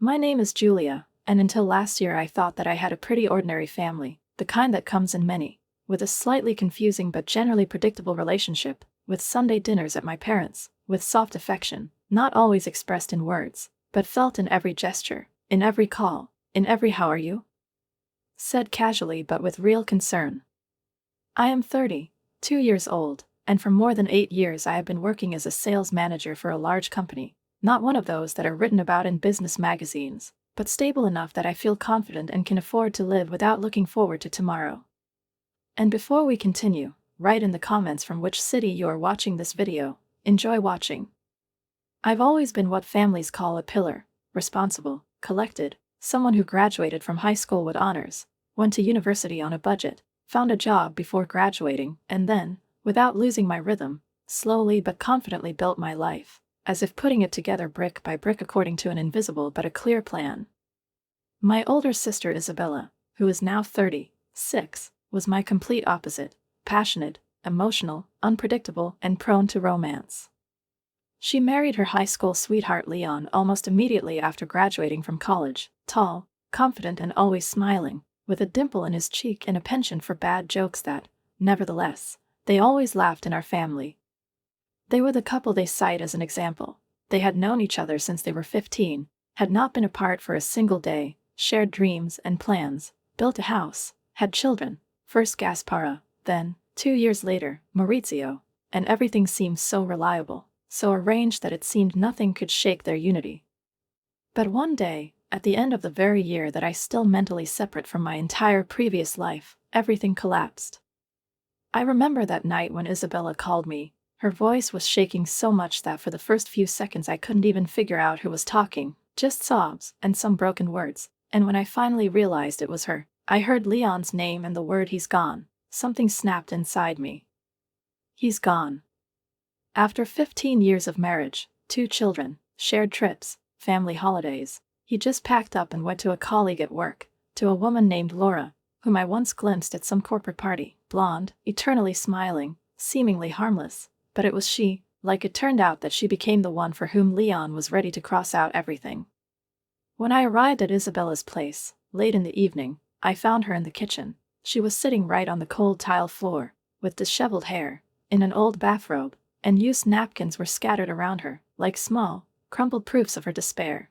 My name is Julia, and until last year I thought that I had a pretty ordinary family, the kind that comes in many, with a slightly confusing but generally predictable relationship, with Sunday dinners at my parents', with soft affection, not always expressed in words, but felt in every gesture, in every call, in every "how are you?" said casually but with real concern. I am 32 years old, and for more than 8 years I have been working as a sales manager for a large company, not one of those that are written about in business magazines, but stable enough that I feel confident and can afford to live without looking forward to tomorrow. And before we continue, write in the comments from which city you are watching this video. Enjoy watching. I've always been what families call a pillar, responsible, collected, someone who graduated from high school with honors, went to university on a budget, found a job before graduating, and then, without losing my rhythm, slowly but confidently built my life, as if putting it together brick by brick according to an invisible but a clear plan. My older sister Isabella, who is now 36, was my complete opposite, passionate, emotional, unpredictable, and prone to romance. She married her high school sweetheart Leon almost immediately after graduating from college, tall, confident and always smiling, with a dimple in his cheek and a penchant for bad jokes that, nevertheless, they always laughed in our family. They were the couple they cite as an example. They had known each other since they were 15, had not been apart for a single day, shared dreams and plans, built a house, had children, first Gaspara, then, 2 years later, Maurizio, and everything seemed so reliable, so arranged that it seemed nothing could shake their unity. But one day, at the end of the very year that I still mentally separate from my entire previous life, everything collapsed. I remember that night when Isabella called me. Her voice was shaking so much that for the first few seconds I couldn't even figure out who was talking, just sobs and some broken words, and when I finally realized it was her, I heard Leon's name and the word "he's gone." Something snapped inside me. He's gone. After 15 years of marriage, 2 children, shared trips, family holidays, he just packed up and went to a colleague at work, to a woman named Laura, whom I once glimpsed at some corporate party, blonde, eternally smiling, seemingly harmless. But it was she, like it turned out that she became the one for whom Leon was ready to cross out everything. When I arrived at Isabella's place, late in the evening, I found her in the kitchen. She was sitting right on the cold tile floor, with disheveled hair, in an old bathrobe, and used napkins were scattered around her, like small, crumpled proofs of her despair.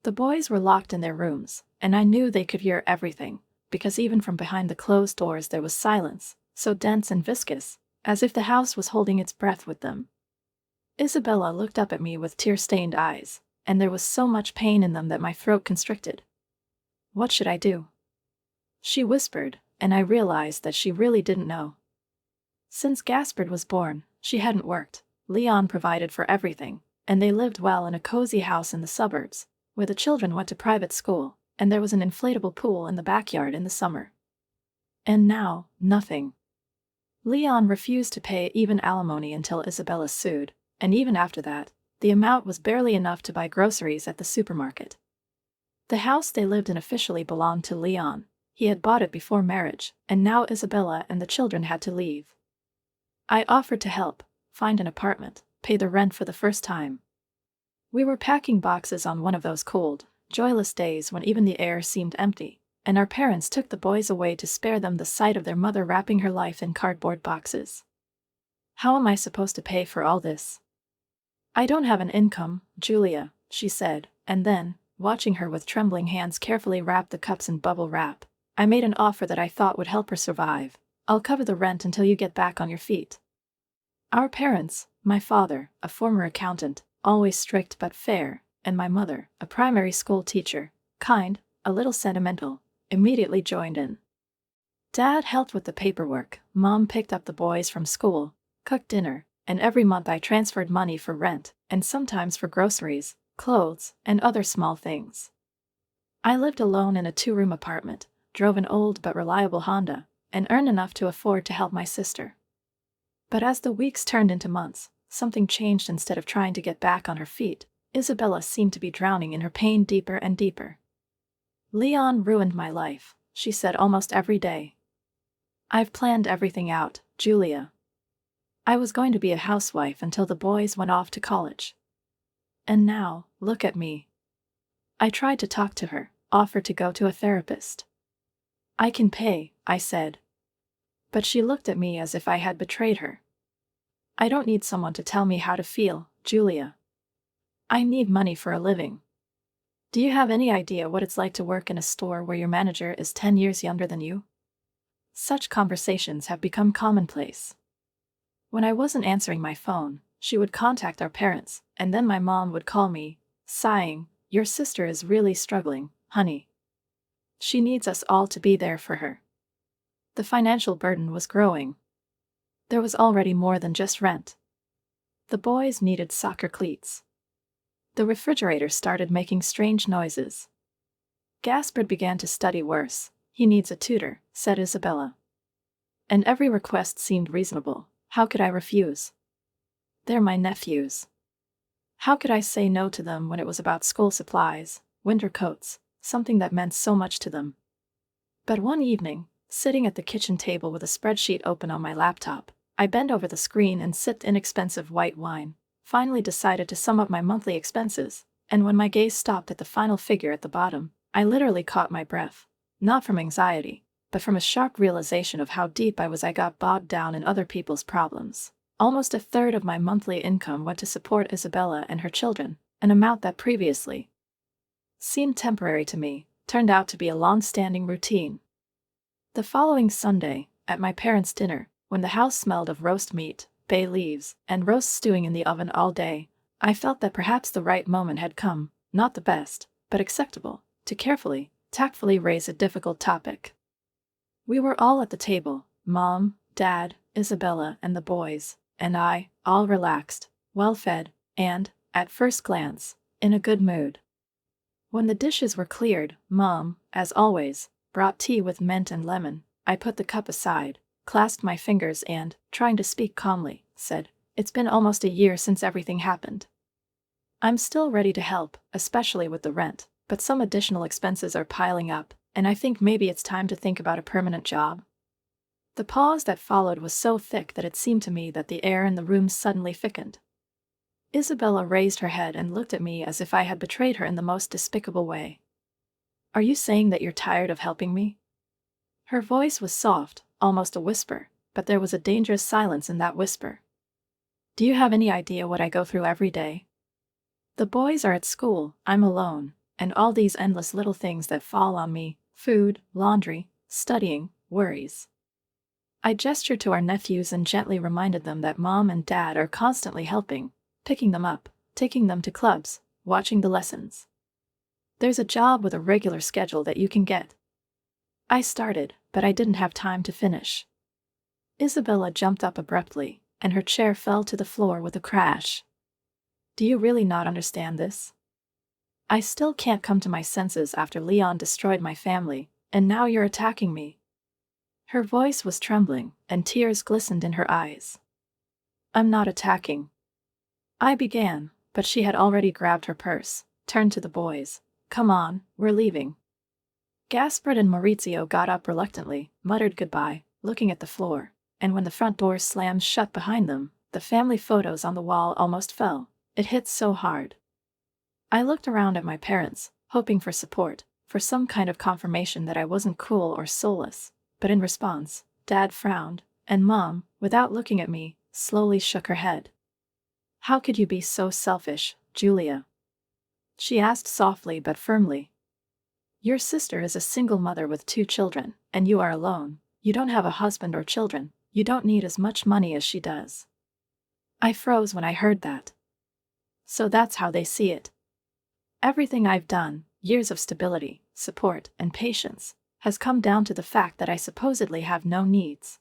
The boys were locked in their rooms, and I knew they could hear everything, because even from behind the closed doors there was silence, so dense and viscous, as if the house was holding its breath with them. Isabella looked up at me with tear-stained eyes, and there was so much pain in them that my throat constricted. "What should I do?" she whispered, and I realized that she really didn't know. Since Gaspard was born, she hadn't worked. Leon provided for everything, and they lived well in a cozy house in the suburbs, where the children went to private school, and there was an inflatable pool in the backyard in the summer. And now, nothing. Leon refused to pay even alimony until Isabella sued, and even after that, the amount was barely enough to buy groceries at the supermarket. The house they lived in officially belonged to Leon. He had bought it before marriage, and now Isabella and the children had to leave. I offered to help, find an apartment, pay the rent for the first time. We were packing boxes on one of those cold, joyless days when even the air seemed empty, and our parents took the boys away to spare them the sight of their mother wrapping her life in cardboard boxes. How am I supposed to pay for all this? I don't have an income, Julia, she said, and then, watching her with trembling hands carefully wrap the cups in bubble wrap, I made an offer that I thought would help her survive. "I'll cover the rent until you get back on your feet." Our parents, my father, a former accountant, always strict but fair, and my mother, a primary school teacher, kind, a little sentimental, immediately joined in. Dad helped with the paperwork, Mom picked up the boys from school, cooked dinner, and every month I transferred money for rent, and sometimes for groceries, clothes, and other small things. I lived alone in a 2-room apartment, drove an old but reliable Honda, and earned enough to afford to help my sister. But as the weeks turned into months, something changed. Instead of trying to get back on her feet, Isabella seemed to be drowning in her pain deeper and deeper. "Leon ruined my life," she said almost every day. "I've planned everything out, Julia. I was going to be a housewife until the boys went off to college. And now, look at me. I tried to talk to her, offered to go to a therapist. I can pay, I said. But she looked at me as if I had betrayed her. I don't need someone to tell me how to feel, Julia. I need money for a living. Do you have any idea what it's like to work in a store where your manager is 10 years younger than you? Such conversations have become commonplace. When I wasn't answering my phone, she would contact our parents, and then my mom would call me, sighing, "Your sister is really struggling, honey. She needs us all to be there for her." The financial burden was growing. There was already more than just rent. The boys needed soccer cleats. The refrigerator started making strange noises. Gaspard began to study worse. "He needs a tutor," said Isabella. And every request seemed reasonable. How could I refuse? They're my nephews. How could I say no to them when it was about school supplies, winter coats, something that meant so much to them? But one evening, sitting at the kitchen table with a spreadsheet open on my laptop, I bent over the screen and sipped inexpensive white wine, finally decided to sum up my monthly expenses, and when my gaze stopped at the final figure at the bottom, I literally caught my breath, not from anxiety, but from a sharp realization of how deep I got bogged down in other people's problems. Almost a third of my monthly income went to support Isabella and her children, an amount that previously seemed temporary to me, turned out to be a long-standing routine. The following Sunday, at my parents' dinner, when the house smelled of roast meat, bay leaves, and roast stewing in the oven all day, I felt that perhaps the right moment had come, not the best, but acceptable, to carefully, tactfully raise a difficult topic. We were all at the table, Mom, Dad, Isabella, and the boys, and I, all relaxed, well-fed, and, at first glance, in a good mood. When the dishes were cleared, Mom, as always, brought tea with mint and lemon. I put the cup aside, clasped my fingers and, trying to speak calmly, said, "It's been almost a year since everything happened. I'm still ready to help, especially with the rent, but some additional expenses are piling up, and I think maybe it's time to think about a permanent job." The pause that followed was so thick that it seemed to me that the air in the room suddenly thickened. Isabella raised her head and looked at me as if I had betrayed her in the most despicable way. "Are you saying that you're tired of helping me?" Her voice was soft, almost a whisper, but there was a dangerous silence in that whisper. "Do you have any idea what I go through every day? The boys are at school, I'm alone, and all these endless little things that fall on me: food, laundry, studying, worries." I gestured to our nephews and gently reminded them that Mom and Dad are constantly helping, picking them up, taking them to clubs, watching the lessons. "There's a job with a regular schedule that you can get." I started, but I didn't have time to finish. Isabella jumped up abruptly, and her chair fell to the floor with a crash. "Do you really not understand this? I still can't come to my senses after Leon destroyed my family, and now you're attacking me." Her voice was trembling, and tears glistened in her eyes. "I'm not attacking," I began, but she had already grabbed her purse, turned to the boys. "Come on, we're leaving." Gaspard and Maurizio got up reluctantly, muttered goodbye, looking at the floor, and when the front door slammed shut behind them, the family photos on the wall almost fell. It hit so hard. I looked around at my parents, hoping for support, for some kind of confirmation that I wasn't cool or soulless, but in response, Dad frowned, and Mom, without looking at me, slowly shook her head. "How could you be so selfish, Julia?" she asked softly but firmly. "Your sister is a single mother with 2 children, and you are alone. You don't have a husband or children. You don't need as much money as she does." I froze when I heard that. So that's how they see it. Everything I've done, years of stability, support, and patience, has come down to the fact that I supposedly have no needs.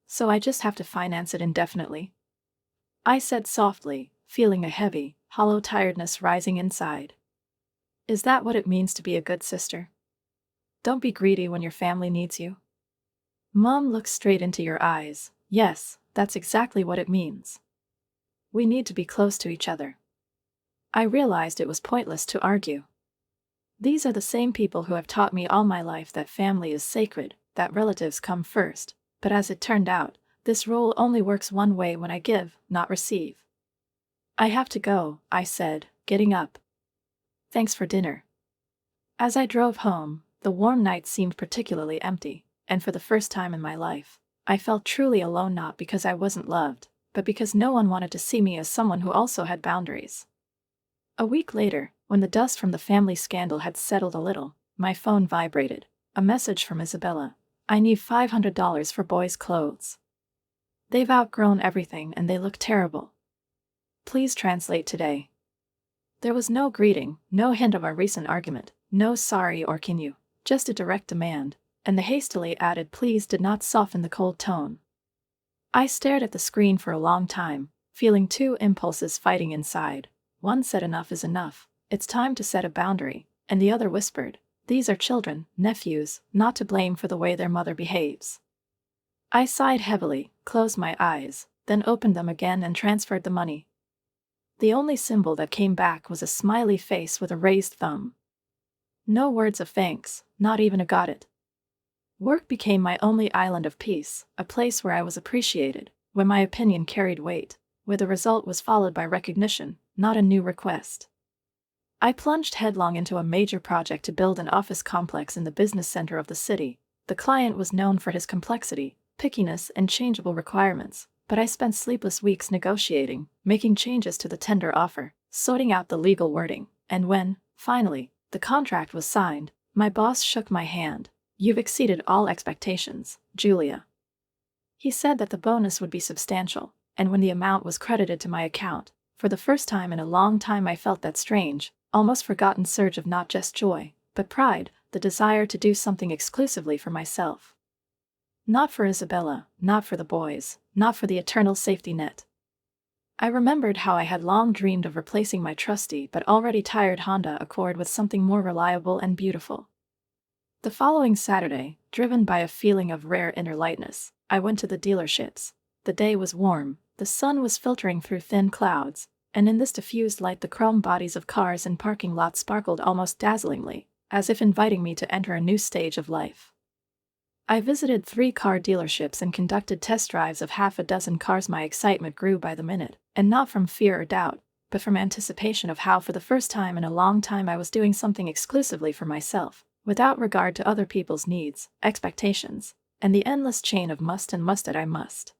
So I just have to finance it indefinitely? I said softly, feeling a heavy, hollow tiredness rising inside. Is that what it means to be a good sister? Don't be greedy when your family needs you. Mom looks straight into your eyes. Yes, that's exactly what it means. We need to be close to each other. I realized it was pointless to argue. These are the same people who have taught me all my life that family is sacred, that relatives come first, but as it turned out, this rule only works one way: when I give, not receive. "I have to go," I said, getting up. "Thanks for dinner, As I drove home, the warm night seemed particularly empty, and for the first time in my life, I felt truly alone, not because I wasn't loved, but because no one wanted to see me as someone who also had boundaries. A week later, when the dust from the family scandal had settled a little, my phone vibrated. A message from Isabella. I need $500 for boys' clothes. They've outgrown everything and they look terrible. Please translate today. There was no greeting, no hint of our recent argument, no sorry or can you, just a direct demand, and the hastily added please did not soften the cold tone. I stared at the screen for a long time, feeling two impulses fighting inside. One said enough is enough, it's time to set a boundary, and the other whispered, these are children, nephews, not to blame for the way their mother behaves. I sighed heavily, closed my eyes, then opened them again and transferred the money. The only symbol that came back was a smiley face with a raised thumb. No words of thanks, not even a got it. Work became my only island of peace, a place where I was appreciated, where my opinion carried weight, where the result was followed by recognition, not a new request. I plunged headlong into a major project to build an office complex in the business center of the city. The client was known for his complexity, pickiness, and changeable requirements, but I spent sleepless weeks negotiating, making changes to the tender offer, sorting out the legal wording, and when, finally, the contract was signed, my boss shook my hand. You've exceeded all expectations, Julia. He said that the bonus would be substantial, and when the amount was credited to my account, for the first time in a long time I felt that strange, almost forgotten surge of not just joy, but pride, the desire to do something exclusively for myself. Not for Isabella, not for the boys, not for the eternal safety net. I remembered how I had long dreamed of replacing my trusty but already tired Honda Accord with something more reliable and beautiful. The following Saturday, driven by a feeling of rare inner lightness, I went to the dealerships. The day was warm, the sun was filtering through thin clouds, and in this diffused light the chrome bodies of cars in parking lots sparkled almost dazzlingly, as if inviting me to enter a new stage of life. I visited 3 car dealerships and conducted test drives of half a dozen cars. My excitement grew by the minute, and not from fear or doubt, but from anticipation of how for the first time in a long time I was doing something exclusively for myself, without regard to other people's needs, expectations, and the endless chain of must and must that I must.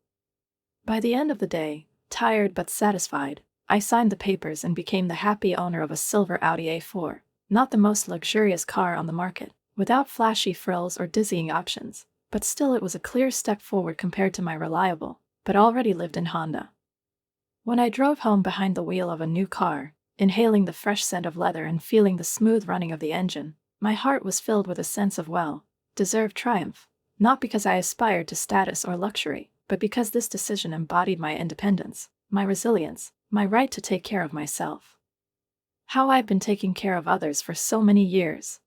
By the end of the day, tired but satisfied, I signed the papers and became the happy owner of a silver Audi A4, not the most luxurious car on the market, without flashy frills or dizzying options, but still it was a clear step forward compared to my reliable, but already lived-in Honda. When I drove home behind the wheel of a new car, inhaling the fresh scent of leather and feeling the smooth running of the engine, my heart was filled with a sense of well-deserved triumph, not because I aspired to status or luxury, but because this decision embodied my independence, my resilience, my right to take care of myself. How I've been taking care of others for so many years.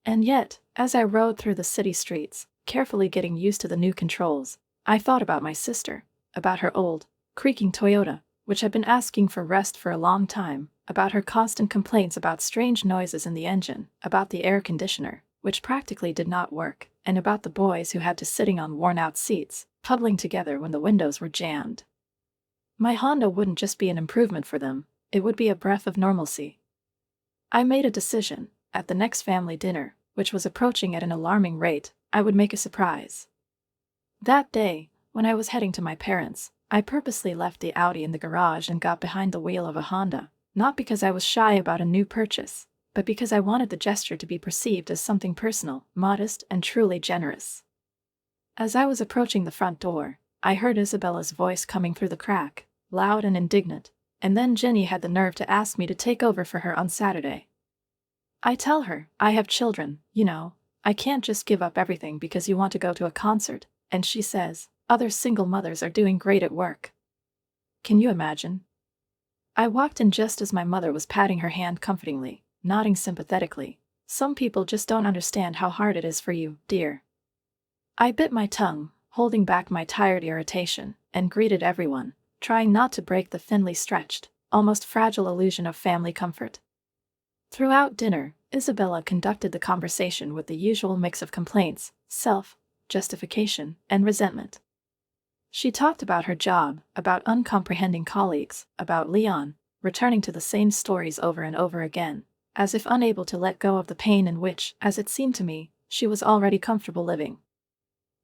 And yet, as I rode through the city streets, carefully getting used to the new controls, I thought about my sister, about her old, creaking Toyota, which had been asking for rest for a long time, about her constant complaints about strange noises in the engine, about the air conditioner, which practically did not work, and about the boys who had to sitting on worn-out seats, puddling together when the windows were jammed. My Honda wouldn't just be an improvement for them, it would be a breath of normalcy. I made a decision. At the next family dinner, which was approaching at an alarming rate, I would make a surprise. That day, when I was heading to my parents', I purposely left the Audi in the garage and got behind the wheel of a Honda, not because I was shy about a new purchase, but because I wanted the gesture to be perceived as something personal, modest, and truly generous. As I was approaching the front door, I heard Isabella's voice coming through the crack, loud and indignant, and then Jenny had the nerve to ask me to take over for her on Saturday. I tell her, I have children, you know, I can't just give up everything because you want to go to a concert, and she says, other single mothers are doing great at work. Can you imagine? I walked in just as my mother was patting her hand comfortingly, nodding sympathetically. Some people just don't understand how hard it is for you, dear. I bit my tongue, holding back my tired irritation, and greeted everyone, trying not to break the thinly stretched, almost fragile illusion of family comfort. Throughout dinner, Isabella conducted the conversation with the usual mix of complaints, self-justification, and resentment. She talked about her job, about uncomprehending colleagues, about Leon, returning to the same stories over and over again, as if unable to let go of the pain in which, as it seemed to me, she was already comfortable living.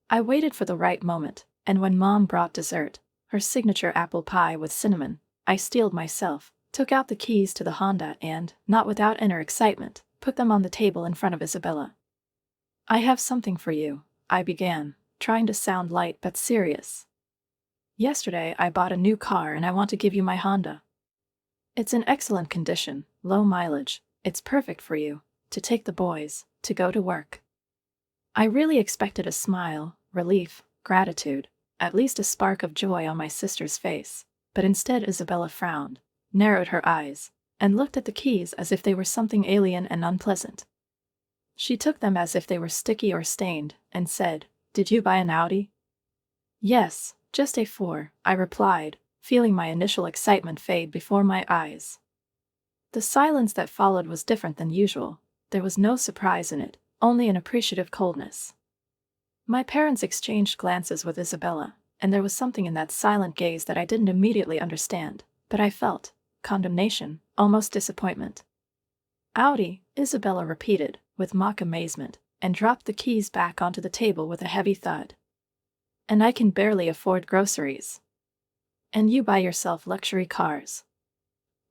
I waited for the right moment, and when Mom brought dessert, her signature apple pie with cinnamon, I steeled myself, took out the keys to the Honda and, not without inner excitement, put them on the table in front of Isabella. "I have something for you," I began, trying to sound light but serious. "Yesterday I bought a new car and I want to give you my Honda. It's in excellent condition, low mileage, it's perfect for you, to take the boys, to go to work." I really expected a smile, relief, gratitude, at least a spark of joy on my sister's face, but instead Isabella frowned, narrowed her eyes, and looked at the keys as if they were something alien and unpleasant. She took them as if they were sticky or stained, and said, "Did you buy an Audi?" "Yes, just a 4, I replied, feeling my initial excitement fade before my eyes. The silence that followed was different than usual. There was no surprise in it, only an appreciative coldness. My parents exchanged glances with Isabella, and there was something in that silent gaze that I didn't immediately understand, but I felt condemnation, almost disappointment. "Audi," Isabella repeated, with mock amazement, and dropped the keys back onto the table with a heavy thud. "And I can barely afford groceries. And you buy yourself luxury cars."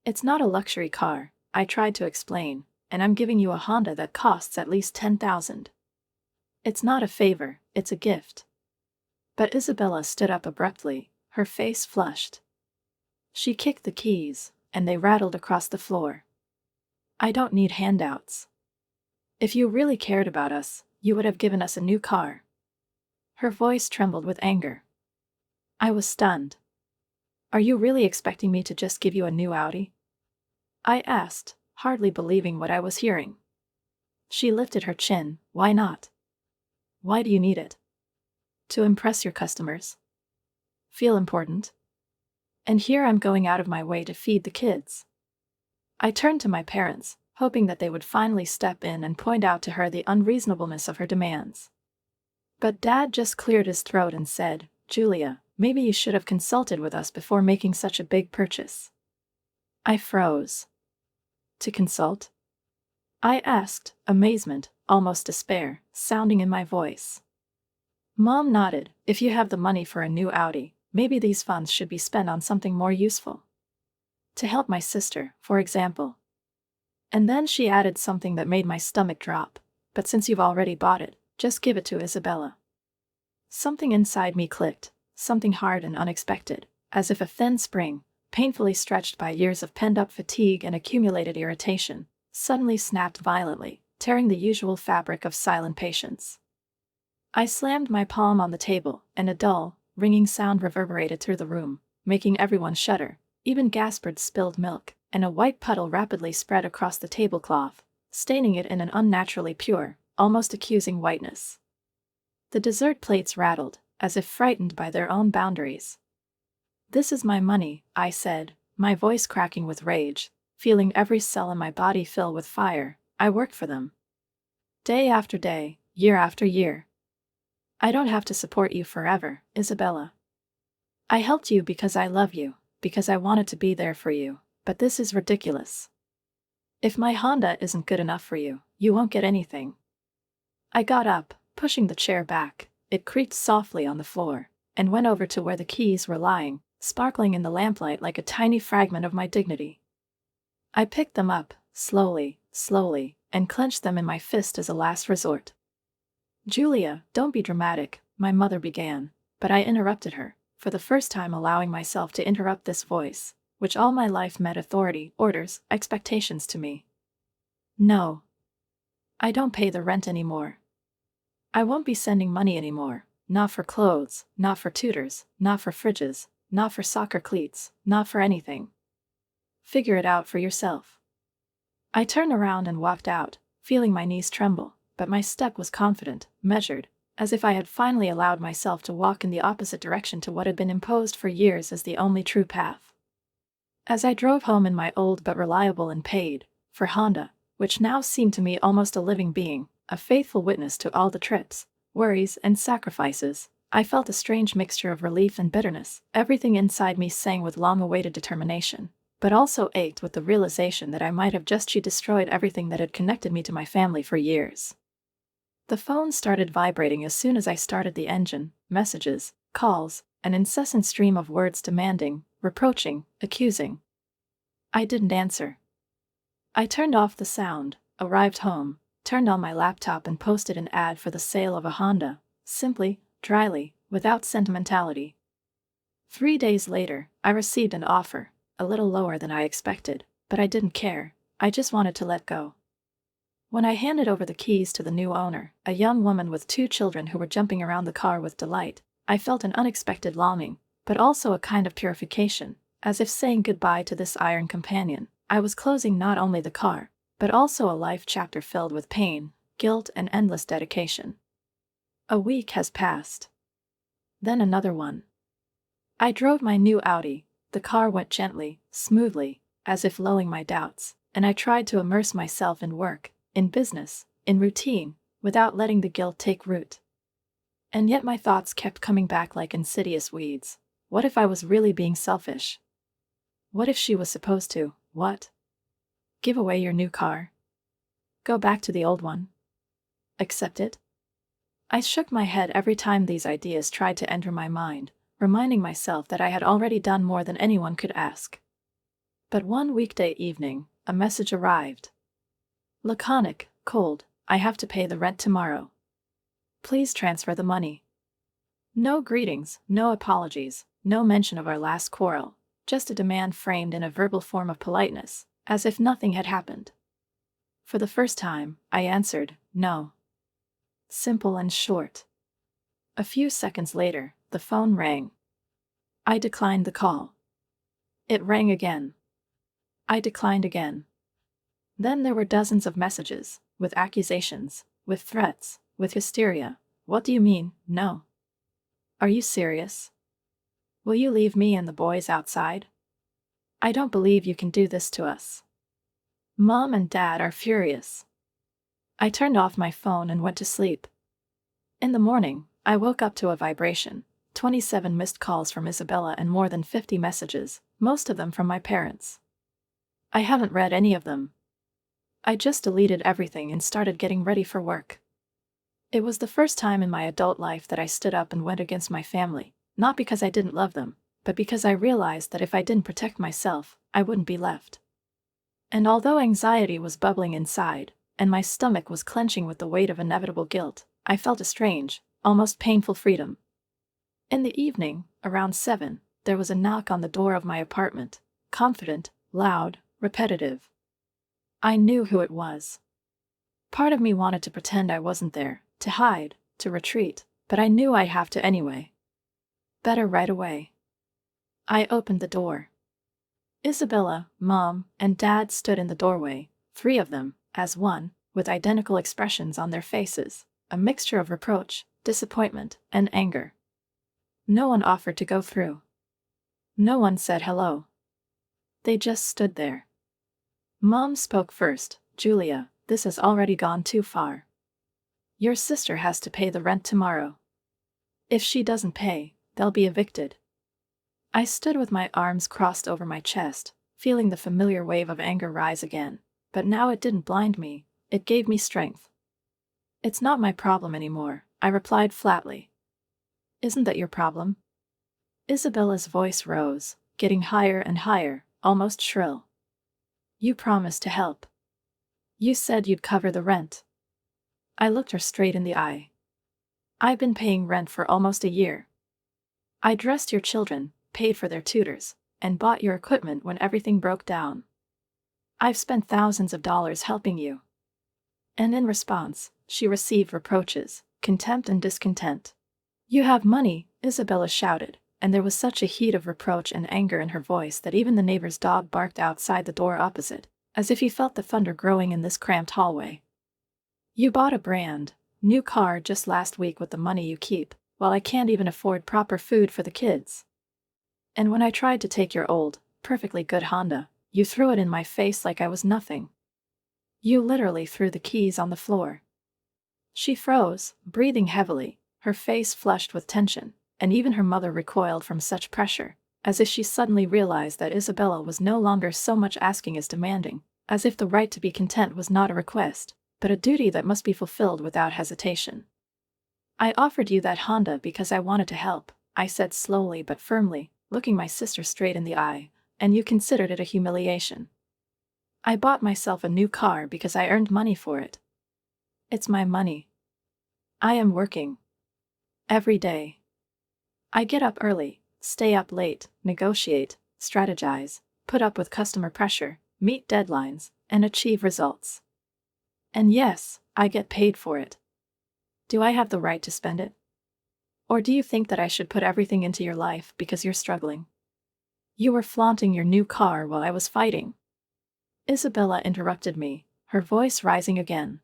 "It's not a luxury car," I tried to explain, "and I'm giving you a Honda that costs at least $10,000. It's not a favor, it's a gift." But Isabella stood up abruptly, her face flushed. She kicked the keys, and they rattled across the floor. "I don't need handouts. If you really cared about us, you would have given us a new car." Her voice trembled with anger. I was stunned. "Are you really expecting me to just give you a new Audi?" I asked, hardly believing what I was hearing. She lifted her chin. "Why not? Why do you need it? To impress your customers? Feel important? And here I'm going out of my way to feed the kids." I turned to my parents, hoping that they would finally step in and point out to her the unreasonableness of her demands. But Dad just cleared his throat and said, "Julia, maybe you should have consulted with us before making such a big purchase." I froze. "To consult?" I asked, amazement, almost despair, sounding in my voice. Mom nodded. "If you have the money for a new Audi, maybe these funds should be spent on something more useful. To help my sister, for example." And then she added something that made my stomach drop. "But since you've already bought it, just give it to Isabella." Something inside me clicked, something hard and unexpected, as if a thin spring, painfully stretched by years of pent-up fatigue and accumulated irritation, suddenly snapped violently, tearing the usual fabric of silent patience. I slammed my palm on the table, and a dull, ringing sound reverberated through the room, making everyone shudder. Even Gaspard's spilled milk, and a white puddle rapidly spread across the tablecloth, staining it in an unnaturally pure, almost accusing whiteness. The dessert plates rattled, as if frightened by their own boundaries. "This is my money," I said, my voice cracking with rage, feeling every cell in my body fill with fire. "I work for them. Day after day, year after year. I don't have to support you forever, Isabella. I helped you because I love you, because I wanted to be there for you, but this is ridiculous. If my Honda isn't good enough for you, you won't get anything." I got up, pushing the chair back. It creaked softly on the floor, and went over to where the keys were lying, sparkling in the lamplight like a tiny fragment of my dignity. I picked them up, slowly, and clenched them in my fist as a last resort. "Julia, don't be dramatic," my mother began, but I interrupted her, for the first time allowing myself to interrupt this voice, which all my life meant authority, orders, expectations to me. "No. I don't pay the rent anymore. I won't be sending money anymore, not for clothes, not for tutors, not for fridges, not for soccer cleats, not for anything. Figure it out for yourself." I turned around and walked out, feeling my knees tremble, but my step was confident, measured, as if I had finally allowed myself to walk in the opposite direction to what had been imposed for years as the only true path. As I drove home in my old but reliable and paid for Honda, which now seemed to me almost a living being, a faithful witness to all the trips, worries, and sacrifices, I felt a strange mixture of relief and bitterness. Everything inside me sang with long-awaited determination. but also ached with the realization that I might have just destroyed everything that had connected me to my family for years. The phone started vibrating as soon as I started the engine, messages, calls, an incessant stream of words demanding, reproaching, accusing. I didn't answer. I turned off the sound, arrived home, turned on my laptop and posted an ad for the sale of a Honda, simply, dryly, without sentimentality. 3 days later, I received an offer, a little lower than I expected, but I didn't care. I just wanted to let go. When I handed over the keys to the new owner, a young woman with 2 children who were jumping around the car with delight, I felt an unexpected longing, but also a kind of purification, as if saying goodbye to this iron companion. I was closing not only the car, but also a life chapter filled with pain, guilt, and endless dedication. A week has passed. Then another one. I drove my new Audi. The car went gently, smoothly, as if lulling my doubts, and I tried to immerse myself in work, in business, in routine, without letting the guilt take root. And yet my thoughts kept coming back like insidious weeds. What if I was really being selfish? What if she was supposed to, what? Give away your new car? Go back to the old one? Accept it? I shook my head every time these ideas tried to enter my mind, reminding myself that I had already done more than anyone could ask. But one weekday evening, a message arrived. Laconic, cold, I have to pay the rent tomorrow. Please transfer the money. No greetings, no apologies, no mention of our last quarrel, just a demand framed in a verbal form of politeness, as if nothing had happened. For the first time, I answered, no. Simple and short. A few seconds later, the phone rang. I declined the call. It rang again. I declined again. Then there were dozens of messages, with accusations, with threats, with hysteria. What do you mean, no? Are you serious? Will you leave me and the boys outside? I don't believe you can do this to us. Mom and Dad are furious. I turned off my phone and went to sleep. In the morning, I woke up to a vibration, 27 missed calls from Isabella and more than 50 messages, most of them from my parents. I haven't read any of them. I just deleted everything and started getting ready for work. It was the first time in my adult life that I stood up and went against my family, not because I didn't love them, but because I realized that if I didn't protect myself, I wouldn't be left. And although anxiety was bubbling inside, and my stomach was clenching with the weight of inevitable guilt, I felt a strange, almost painful freedom. In the evening, around 7, there was a knock on the door of my apartment, confident, loud, repetitive. I knew who it was. Part of me wanted to pretend I wasn't there, to hide, to retreat, but I knew I'd have to anyway. Better right away. I opened the door. Isabella, Mom, and Dad stood in the doorway, 3 of them, as one, with identical expressions on their faces, a mixture of reproach, disappointment, and anger. No one offered to go through. No one said hello. They just stood there. Mom spoke first. Julia, this has already gone too far. Your sister has to pay the rent tomorrow. If she doesn't pay, they'll be evicted. I stood with my arms crossed over my chest, feeling the familiar wave of anger rise again, but now it didn't blind me, it gave me strength. It's not my problem anymore, I replied flatly. Isn't that your problem? Isabella's voice rose, getting higher and higher, almost shrill. You promised to help. You said you'd cover the rent. I looked her straight in the eye. I've been paying rent for almost a year. I dressed your children, paid for their tutors, and bought your equipment when everything broke down. I've spent thousands of dollars helping you. And in response, she received reproaches, contempt and discontent. You have money, Isabella shouted, and there was such a heat of reproach and anger in her voice that even the neighbor's dog barked outside the door opposite, as if he felt the thunder growing in this cramped hallway. You bought a brand new car just last week with the money you keep, while I can't even afford proper food for the kids. And when I tried to take your old, perfectly good Honda, you threw it in my face like I was nothing. You literally threw the keys on the floor. She froze, breathing heavily, her face flushed with tension, and even her mother recoiled from such pressure, as if she suddenly realized that Isabella was no longer so much asking as demanding, as if the right to be content was not a request, but a duty that must be fulfilled without hesitation. I offered you that Honda because I wanted to help, I said slowly but firmly, looking my sister straight in the eye, and you considered it a humiliation. I bought myself a new car because I earned money for it. It's my money. I am working. Every day. I get up early, stay up late, negotiate, strategize, put up with customer pressure, meet deadlines, and achieve results. And yes, I get paid for it. Do I have the right to spend it? Or do you think that I should put everything into your life because you're struggling? You were flaunting your new car while I was fighting. Isabella interrupted me, her voice rising again.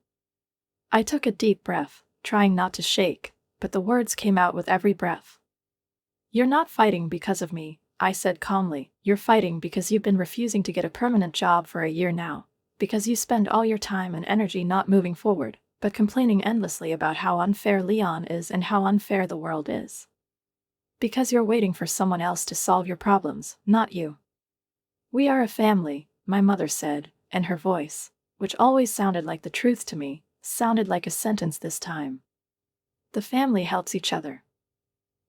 I took a deep breath, trying not to shake, but the words came out with every breath. You're not fighting because of me, I said calmly. You're fighting because you've been refusing to get a permanent job for a year now, because you spend all your time and energy not moving forward, but complaining endlessly about how unfair Leon is and how unfair the world is. Because you're waiting for someone else to solve your problems, not you. We are a family, my mother said, and her voice, which always sounded like the truth to me, sounded like a sentence this time. The family helps each other.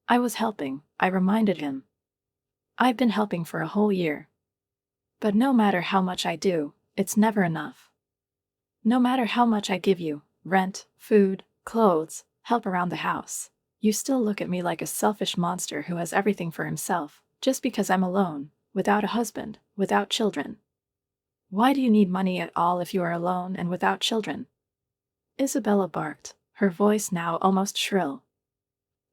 I was helping, I reminded him. I've been helping for a whole year. But no matter how much I do, it's never enough. No matter how much I give you, rent, food, clothes, help around the house, you still look at me like a selfish monster who has everything for himself, just because I'm alone, without a husband, without children. Why do you need money at all if you are alone and without children? Isabella barked, her voice now almost shrill.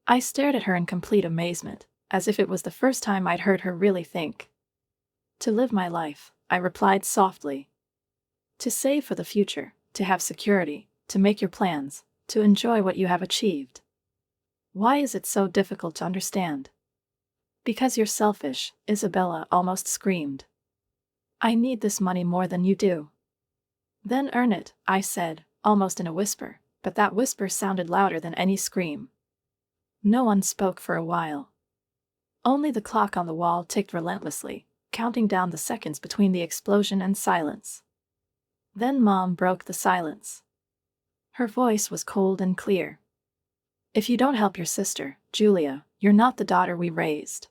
I stared at her in complete amazement, as if it was the first time I'd heard her really think. To live my life, I replied softly. To save for the future, to have security, to make your plans, to enjoy what you have achieved. Why is it so difficult to understand? Because you're selfish, Isabella almost screamed. I need this money more than you do. Then earn it, I said, almost in a whisper, but that whisper sounded louder than any scream. No one spoke for a while. Only the clock on the wall ticked relentlessly, counting down the seconds between the explosion and silence. Then Mom broke the silence. Her voice was cold and clear. If you don't help your sister, Julia, you're not the daughter we raised.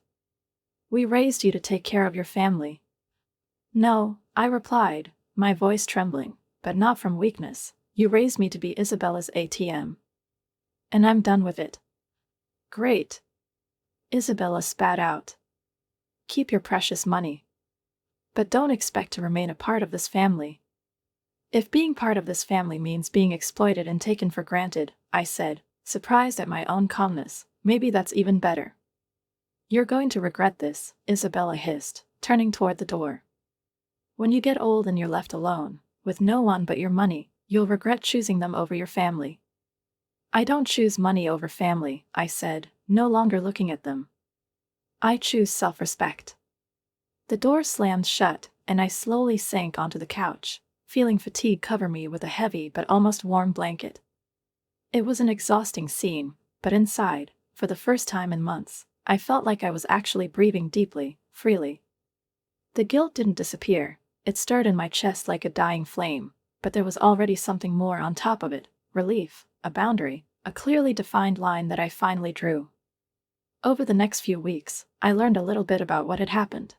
We raised you to take care of your family. No, I replied, my voice trembling, but not from weakness. You raised me to be Isabella's ATM. And I'm done with it. Great. Isabella spat out. Keep your precious money. But don't expect to remain a part of this family. If being part of this family means being exploited and taken for granted, I said, surprised at my own calmness, maybe that's even better. You're going to regret this, Isabella hissed, turning toward the door. When you get old and you're left alone, with no one but your money, you'll regret choosing them over your family. I don't choose money over family, I said, no longer looking at them. I choose self-respect. The door slammed shut, and I slowly sank onto the couch, feeling fatigue cover me with a heavy but almost warm blanket. It was an exhausting scene, but inside, for the first time in months, I felt like I was actually breathing deeply, freely. The guilt didn't disappear, it stirred in my chest like a dying flame, but there was already something more on top of it, relief, a boundary, a clearly defined line that I finally drew. Over the next few weeks, I learned a little bit about what had happened.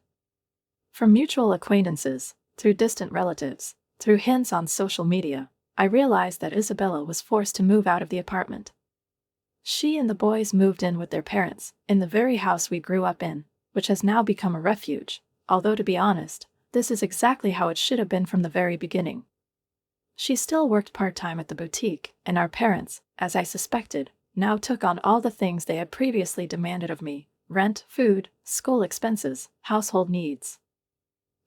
From mutual acquaintances, through distant relatives, through hints on social media, I realized that Isabella was forced to move out of the apartment. She and the boys moved in with their parents, in the very house we grew up in, which has now become a refuge, although to be honest, this is exactly how it should have been from the very beginning. She still worked part-time at the boutique, and our parents, as I suspected, now took on all the things they had previously demanded of me: rent, food, school expenses, household needs.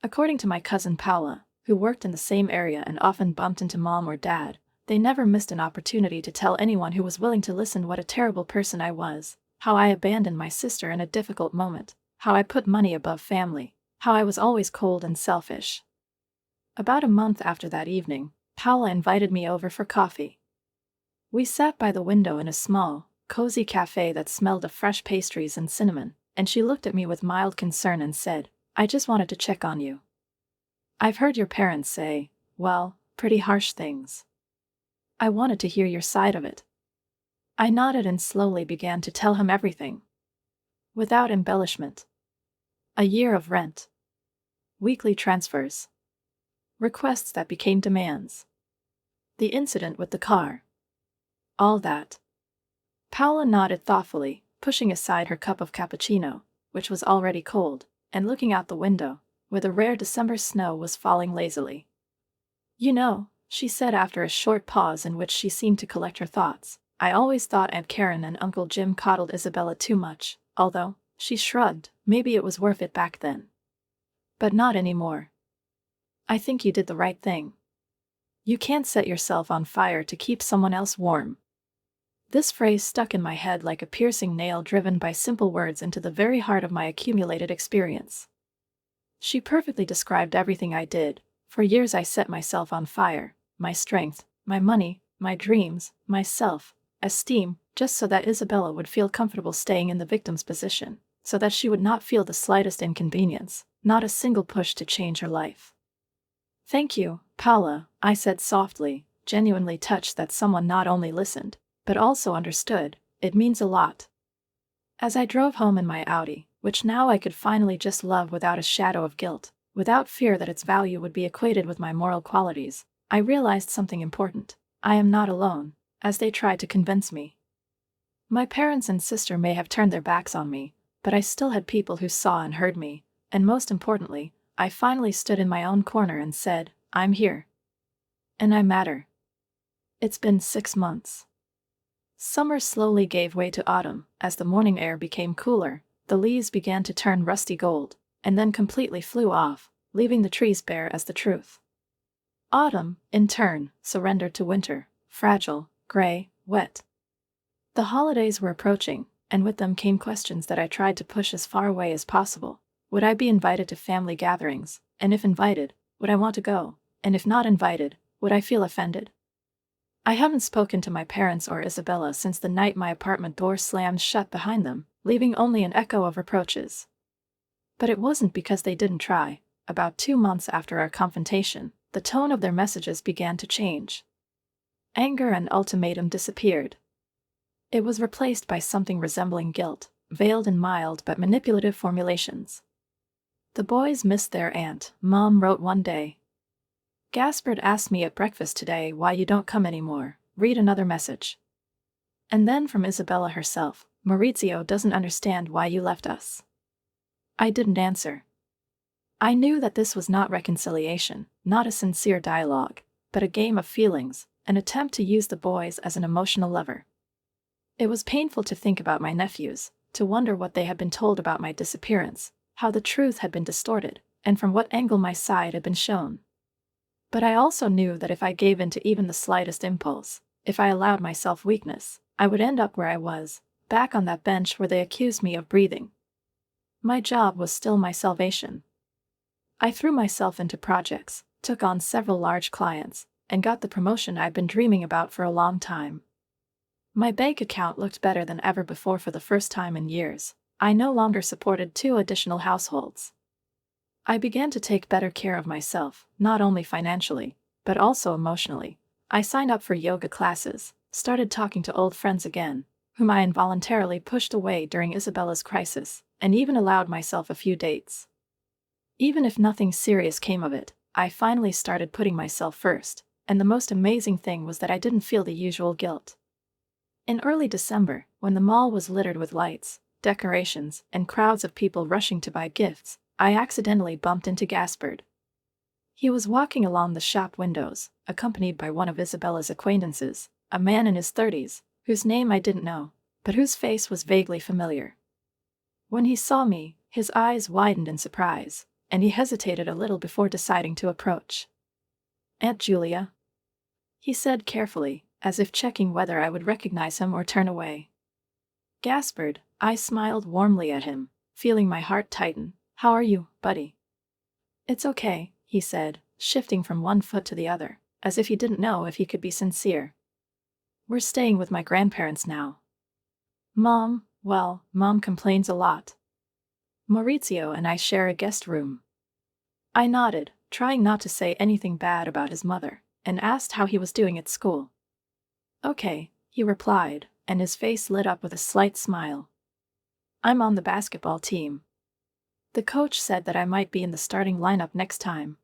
According to my cousin Paula, who worked in the same area and often bumped into Mom or Dad, they never missed an opportunity to tell anyone who was willing to listen what a terrible person I was, how I abandoned my sister in a difficult moment, how I put money above family, how I was always cold and selfish. About a month after that evening, Paula invited me over for coffee. We sat by the window in a small, cozy cafe that smelled of fresh pastries and cinnamon, and she looked at me with mild concern and said, "I just wanted to check on you. I've heard your parents say, well, pretty harsh things. I wanted to hear your side of it." I nodded and slowly began to tell him everything. Without embellishment. A year of rent. Weekly transfers. Requests that became demands. The incident with the car. All that. Paula nodded thoughtfully, pushing aside her cup of cappuccino, which was already cold, and looking out the window, where the rare December snow was falling lazily. "You know," she said after a short pause in which she seemed to collect her thoughts, "I always thought Aunt Karen and Uncle Jim coddled Isabella too much, although," she shrugged, "maybe it was worth it back then. But not anymore. I think you did the right thing. You can't set yourself on fire to keep someone else warm." This phrase stuck in my head like a piercing nail driven by simple words into the very heart of my accumulated experience. She perfectly described everything I did. For years I set myself on fire, my strength, my money, my dreams, my self-esteem, just so that Isabella would feel comfortable staying in the victim's position, so that she would not feel the slightest inconvenience, not a single push to change her life. "Thank you, Paula," I said softly, genuinely touched that someone not only listened, but also understood. "It means a lot." As I drove home in my Audi, which now I could finally just love without a shadow of guilt, without fear that its value would be equated with my moral qualities, I realized something important. I am not alone, as they tried to convince me. My parents and sister may have turned their backs on me, but I still had people who saw and heard me, and most importantly, I finally stood in my own corner and said, "I'm here. And I matter." It's been 6 months. Summer slowly gave way to autumn. As the morning air became cooler, the leaves began to turn rusty gold, and then completely flew off, leaving the trees bare as the truth. Autumn, in turn, surrendered to winter, fragile, gray, wet. The holidays were approaching, and with them came questions that I tried to push as far away as possible. Would I be invited to family gatherings? And if invited, would I want to go? And if not invited, would I feel offended? I haven't spoken to my parents or Isabella since the night my apartment door slammed shut behind them, leaving only an echo of reproaches. But it wasn't because they didn't try. About 2 months after our confrontation, the tone of their messages began to change. Anger and ultimatum disappeared. It was replaced by something resembling guilt, veiled in mild but manipulative formulations. "The boys missed their aunt," Mom wrote one day. "Gaspard asked me at breakfast today why you don't come anymore." Read another message. And then from Isabella herself, "Maurizio doesn't understand why you left us." I didn't answer. I knew that this was not reconciliation, not a sincere dialogue, but a game of feelings, an attempt to use the boys as an emotional lever. It was painful to think about my nephews, to wonder what they had been told about my disappearance, how the truth had been distorted, and from what angle my side had been shown. But I also knew that if I gave in to even the slightest impulse, if I allowed myself weakness, I would end up where I was, back on that bench where they accused me of breathing. My job was still my salvation. I threw myself into projects, took on several large clients, and got the promotion I'd been dreaming about for a long time. My bank account looked better than ever before for the first time in years. I no longer supported 2 additional households. I began to take better care of myself, not only financially, but also emotionally. I signed up for yoga classes, started talking to old friends again, whom I involuntarily pushed away during Isabella's crisis, and even allowed myself a few dates. Even if nothing serious came of it, I finally started putting myself first, and the most amazing thing was that I didn't feel the usual guilt. In early December, when the mall was littered with lights, decorations, and crowds of people rushing to buy gifts, I accidentally bumped into Gaspard. He was walking along the shop windows, accompanied by one of Isabella's acquaintances, a man in his 30s, whose name I didn't know, but whose face was vaguely familiar. When he saw me, his eyes widened in surprise, and he hesitated a little before deciding to approach. "Aunt Julia," he said carefully, as if checking whether I would recognize him or turn away. "Gaspard," I smiled warmly at him, feeling my heart tighten. "How are you, buddy?" "It's okay," he said, shifting from one foot to the other, as if he didn't know if he could be sincere. "We're staying with my grandparents now. Mom complains a lot." Maurizio and I share a guest room. I nodded, trying not to say anything bad about his mother, and asked how he was doing at school. Okay, he replied, and his face lit up with a slight smile. I'm on the basketball team. The coach said that I might be in the starting lineup next time.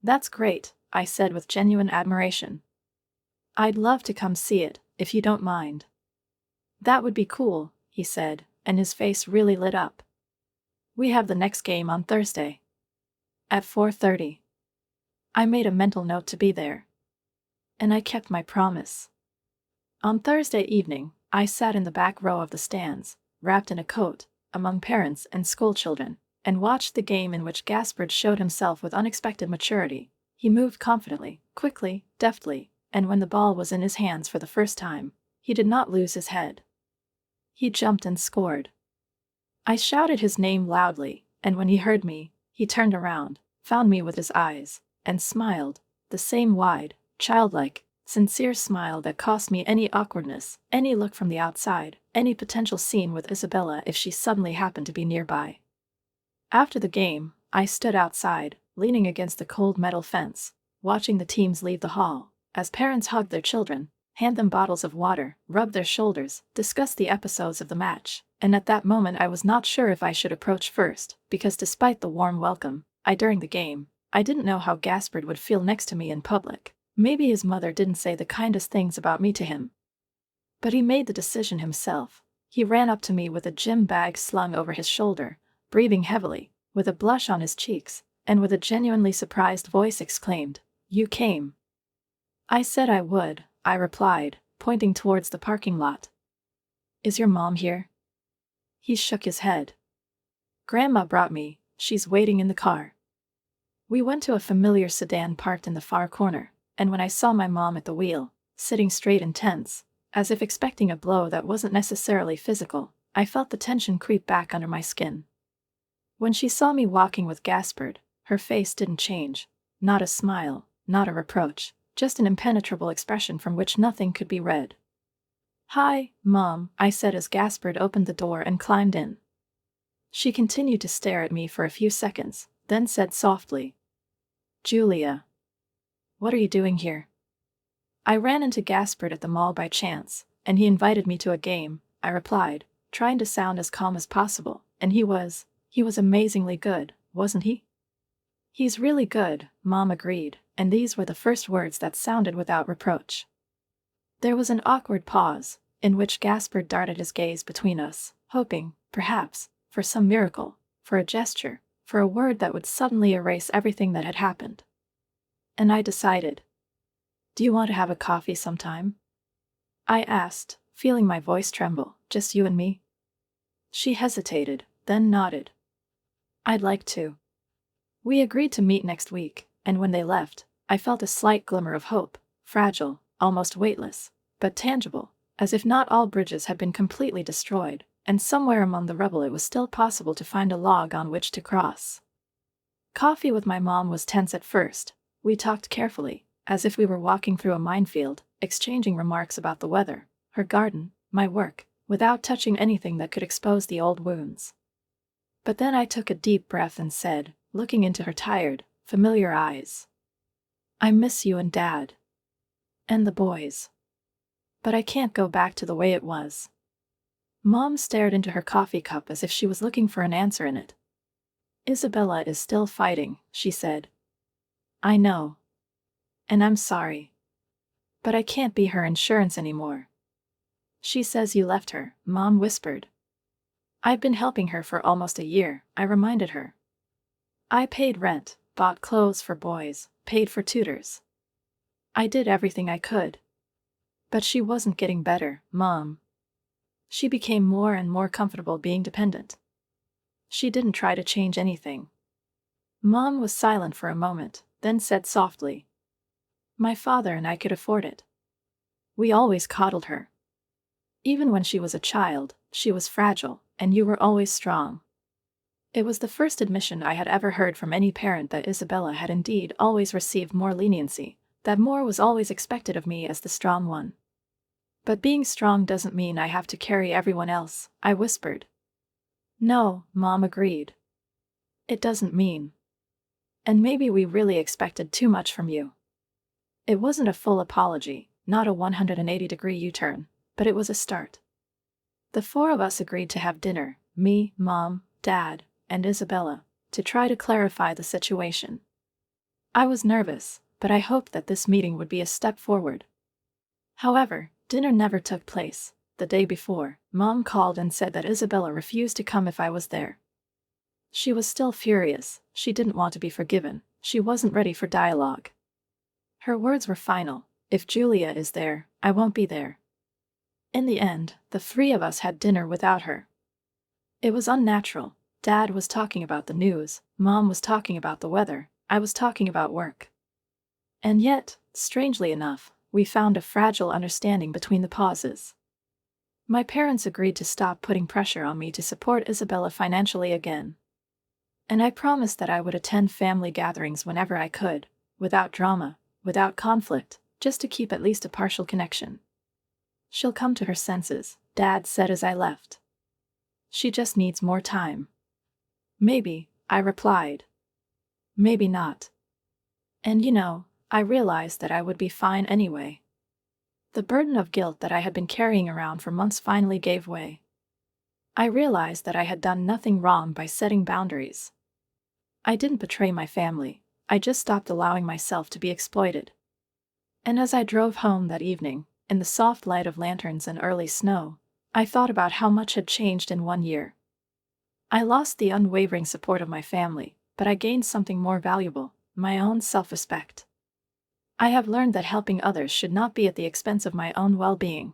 That's great, I said with genuine admiration. I'd love to come see it, if you don't mind. That would be cool, he said, and his face really lit up. We have the next game on Thursday. At 4:30. I made a mental note to be there. And I kept my promise. On Thursday evening, I sat in the back row of the stands, wrapped in a coat, among parents and schoolchildren, and watched the game in which Gaspard showed himself with unexpected maturity. He moved confidently, quickly, deftly, and when the ball was in his hands for the first time, he did not lose his head. He jumped and scored. I shouted his name loudly, and when he heard me, he turned around, found me with his eyes, and smiled, the same wide, childlike, sincere smile that cost me any awkwardness, any look from the outside, any potential scene with Isabella if she suddenly happened to be nearby. After the game, I stood outside, leaning against the cold metal fence, watching the teams leave the hall, as parents hugged their children, hand them bottles of water, rub their shoulders, discuss the episodes of the match, and at that moment I was not sure if I should approach first, because despite the warm welcome, during the game, I didn't know how Gaspard would feel next to me in public. Maybe his mother didn't say the kindest things about me to him. But he made the decision himself. He ran up to me with a gym bag slung over his shoulder, breathing heavily, with a blush on his cheeks, and with a genuinely surprised voice exclaimed, "You came." I said I would, I replied, pointing towards the parking lot. Is your mom here? He shook his head. Grandma brought me, she's waiting in the car. We went to a familiar sedan parked in the far corner, and when I saw my mom at the wheel, sitting straight and tense, as if expecting a blow that wasn't necessarily physical, I felt the tension creep back under my skin. When she saw me walking with Gaspard, her face didn't change, not a smile, not a reproach, just an impenetrable expression from which nothing could be read. Hi, Mom, I said as Gaspard opened the door and climbed in. She continued to stare at me for a few seconds, then said softly, Julia. What are you doing here? I ran into Gaspard at the mall by chance, and he invited me to a game, I replied, trying to sound as calm as possible, and he was amazingly good, wasn't he? He's really good, Mom agreed, and these were the first words that sounded without reproach. There was an awkward pause, in which Gaspard darted his gaze between us, hoping, perhaps, for some miracle, for a gesture, for a word that would suddenly erase everything that had happened. And I decided. Do you want to have a coffee sometime? I asked, feeling my voice tremble, just you and me? She hesitated, then nodded. I'd like to. We agreed to meet next week, and when they left, I felt a slight glimmer of hope, fragile, almost weightless, but tangible, as if not all bridges had been completely destroyed, and somewhere among the rubble it was still possible to find a log on which to cross. Coffee with my mom was tense at first. We talked carefully, as if we were walking through a minefield, exchanging remarks about the weather, her garden, my work, without touching anything that could expose the old wounds. But then I took a deep breath and said, looking into her tired, familiar eyes, I miss you and Dad. And the boys. But I can't go back to the way it was. Mom stared into her coffee cup as if she was looking for an answer in it. Isabella is still fighting, she said. I know. And I'm sorry. But I can't be her insurance anymore. She says you left her, Mom whispered. I've been helping her for almost a year, I reminded her. I paid rent, bought clothes for boys, paid for tutors. I did everything I could. But she wasn't getting better, Mom. She became more and more comfortable being dependent. She didn't try to change anything. Mom was silent for a moment, then said softly, My father and I could afford it. We always coddled her. Even when she was a child, she was fragile, and you were always strong. It was the first admission I had ever heard from any parent that Isabella had indeed always received more leniency, that more was always expected of me as the strong one. But being strong doesn't mean I have to carry everyone else, I whispered. No, Mom agreed. It doesn't mean. And maybe we really expected too much from you. It wasn't a full apology, not a 180-degree U-turn, but it was a start. The four of us agreed to have dinner, me, Mom, Dad, and Isabella, to try to clarify the situation. I was nervous, but I hoped that this meeting would be a step forward. However, dinner never took place. The day before, Mom called and said that Isabella refused to come if I was there. She was still furious. She didn't want to be forgiven. She wasn't ready for dialogue. Her words were final. If Julia is there, I won't be there. In the end, the three of us had dinner without her. It was unnatural. Dad was talking about the news, Mom was talking about the weather, I was talking about work. And yet, strangely enough, we found a fragile understanding between the pauses. My parents agreed to stop putting pressure on me to support Isabella financially again. And I promised that I would attend family gatherings whenever I could, without drama, without conflict, just to keep at least a partial connection. She'll come to her senses, Dad said as I left. She just needs more time. Maybe, I replied. Maybe not. And I realized that I would be fine anyway. The burden of guilt that I had been carrying around for months finally gave way. I realized that I had done nothing wrong by setting boundaries. I didn't betray my family, I just stopped allowing myself to be exploited. And as I drove home that evening, in the soft light of lanterns and early snow, I thought about how much had changed in 1 year. I lost the unwavering support of my family, but I gained something more valuable, my own self-respect. I have learned that helping others should not be at the expense of my own well-being.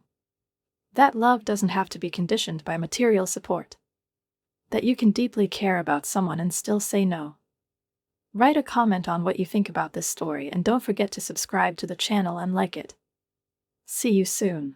That love doesn't have to be conditioned by material support. That you can deeply care about someone and still say no. Write a comment on what you think about this story and don't forget to subscribe to the channel and like it. See you soon.